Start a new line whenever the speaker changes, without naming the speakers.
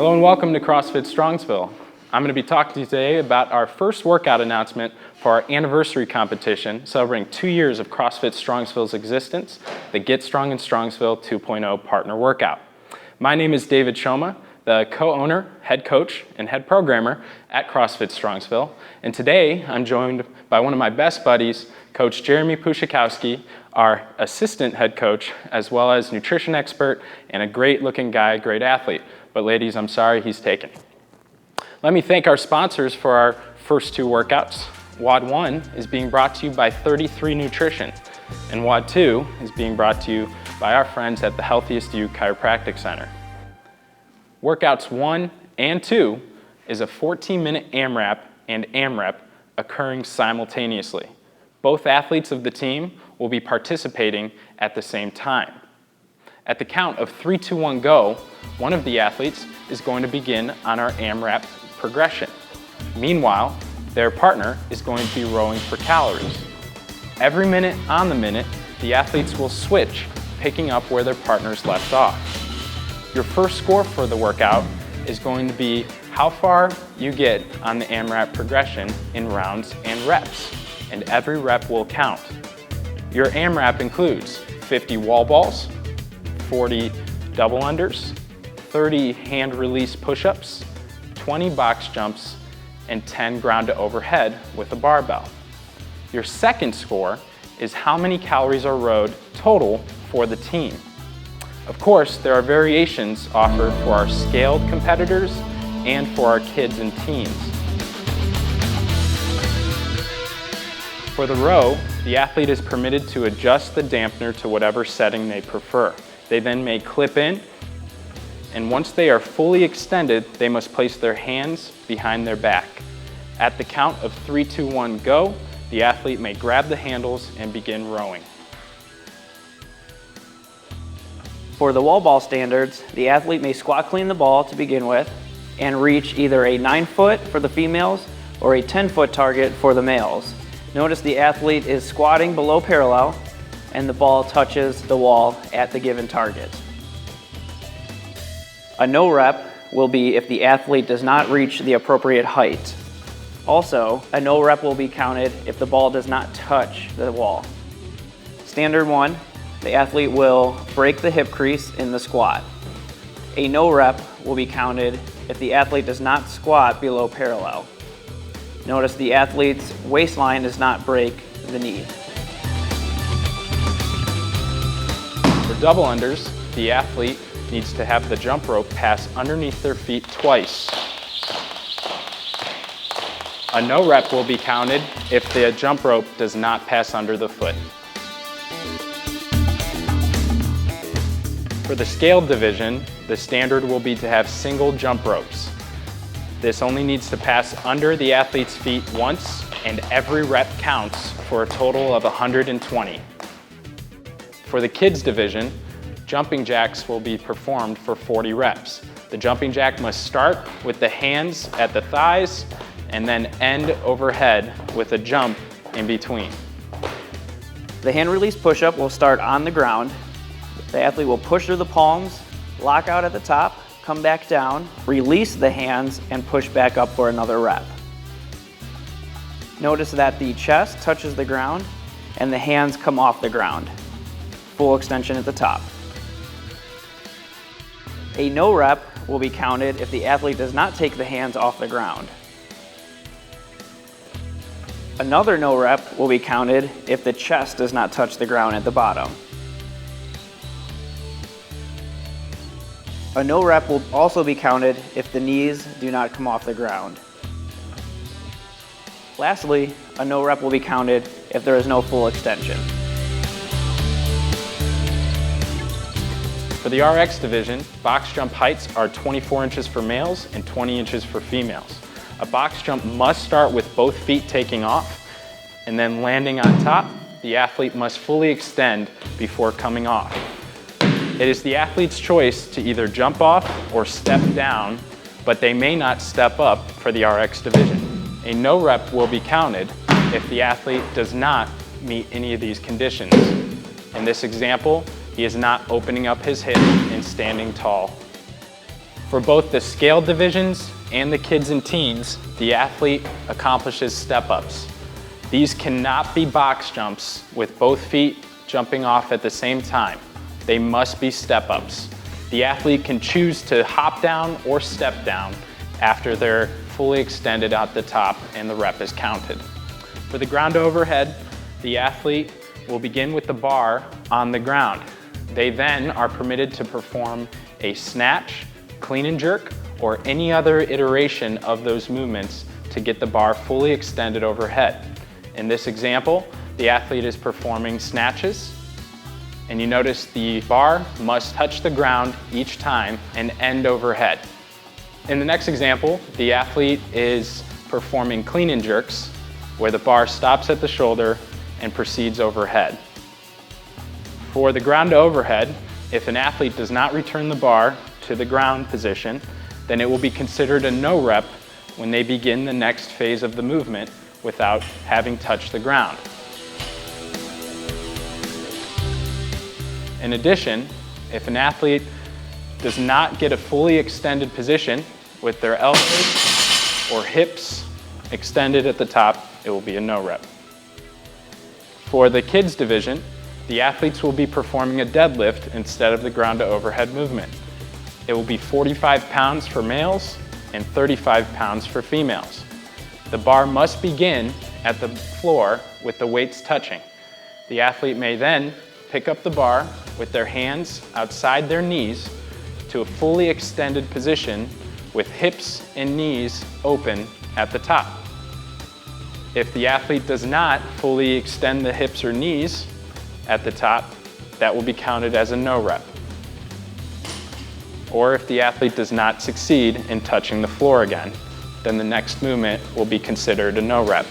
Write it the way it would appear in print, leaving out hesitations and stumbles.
Hello and welcome to CrossFit Strongsville. I'm going to be talking to you today about our first workout announcement for our anniversary competition celebrating 2 years of CrossFit Strongsville's existence, the Get Strong in Strongsville 2.0 Partner Workout. My name is David Shoma, the co-owner, head coach, and head programmer at CrossFit Strongsville. And today I'm joined by one of my best buddies, Coach Jeremy Pushakowski, our assistant head coach, as well as nutrition expert and a great looking guy, great athlete. But ladies, I'm sorry, he's taken. Let me thank our sponsors for our first two workouts. WOD 1 is being brought to you by 33 Nutrition, and WOD 2 is being brought to you by our friends at the Healthiest Chiropractic Center. Workouts 1 and 2 is a 14-minute AMRAP and AMREP occurring simultaneously. Both athletes of the team will be participating at the same time. At the count of 3, 2, 1, go, one of the athletes is going to begin on our AMRAP progression. Meanwhile, their partner is going to be rowing for calories. Every minute on the minute, the athletes will switch, picking up where their partners left off. Your first score for the workout is going to be how far you get on the AMRAP progression in rounds and reps, and every rep will count. Your AMRAP includes 50 wall balls, 40 double unders, 30 hand release push-ups, 20 box jumps, and 10 ground to overhead with a barbell. Your second score is how many calories are rowed total for the team. Of course, there are variations offered for our scaled competitors and for our kids and teens. For the row, the athlete is permitted to adjust the dampener to whatever setting they prefer. They then may clip in, and once they are fully extended, they must place their hands behind their back. At the count of 3, 2, 1, go, the athlete may grab the handles and begin rowing.
For the wall ball standards, the athlete may squat clean the ball to begin with and reach either a 9-foot for the females or a 10-foot target for the males. Notice the athlete is squatting below parallel and the ball touches the wall at the given target. A no rep will be if the athlete does not reach the appropriate height. Also, a no rep will be counted if the ball does not touch the wall. Standard 1, the athlete will break the hip crease in the squat. A no rep will be counted if the athlete does not squat below parallel. Notice the athlete's waistline does not break the knee.
For double unders, the athlete needs to have the jump rope pass underneath their feet twice. A no rep will be counted if the jump rope does not pass under the foot. For the scaled division, the standard will be to have single jump ropes. This only needs to pass under the athlete's feet once, and every rep counts for a total of 120. For the kids division, jumping jacks will be performed for 40 reps. The jumping jack must start with the hands at the thighs and then end overhead with a jump in between.
The hand release push-up will start on the ground. The athlete will push through the palms, lock out at the top, come back down, release the hands, and push back up for another rep. Notice that the chest touches the ground and the hands come off the ground. Full extension at the top. A no rep will be counted if the athlete does not take the hands off the ground. Another no rep will be counted if the chest does not touch the ground at the bottom. A no rep will also be counted if the knees do not come off the ground. Lastly, a no rep will be counted if there is no full extension.
For the RX division, box jump heights are 24 inches for males and 20 inches for females. A box jump must start with both feet taking off, and then landing on top, the athlete must fully extend before coming off. It is the athlete's choice to either jump off or step down, but they may not step up for the RX division. A no rep will be counted if the athlete does not meet any of these conditions. In this example, he is not opening up his hip and standing tall. For both the scaled divisions and the kids and teens, the athlete accomplishes step-ups. These cannot be box jumps with both feet jumping off at the same time. They must be step-ups. The athlete can choose to hop down or step down after they're fully extended at the top and the rep is counted. For the ground overhead, the athlete will begin with the bar on the ground. They then are permitted to perform a snatch, clean and jerk, or any other iteration of those movements to get the bar fully extended overhead. In this example, the athlete is performing snatches, and you notice the bar must touch the ground each time and end overhead. In the next example, the athlete is performing clean and jerks, where the bar stops at the shoulder and proceeds overhead. For the ground to overhead, if an athlete does not return the bar to the ground position, then it will be considered a no rep when they begin the next phase of the movement without having touched the ground. In addition, if an athlete does not get a fully extended position with their elbows or hips extended at the top, it will be a no rep. For the kids division, the athletes will be performing a deadlift instead of the ground to overhead movement. It will be 45 pounds for males and 35 pounds for females. The bar must begin at the floor with the weights touching. The athlete may then pick up the bar with their hands outside their knees to a fully extended position with hips and knees open at the top. If the athlete does not fully extend the hips or knees at the top, that will be counted as a no rep. Or if the athlete does not succeed in touching the floor again, then the next movement will be considered a no rep.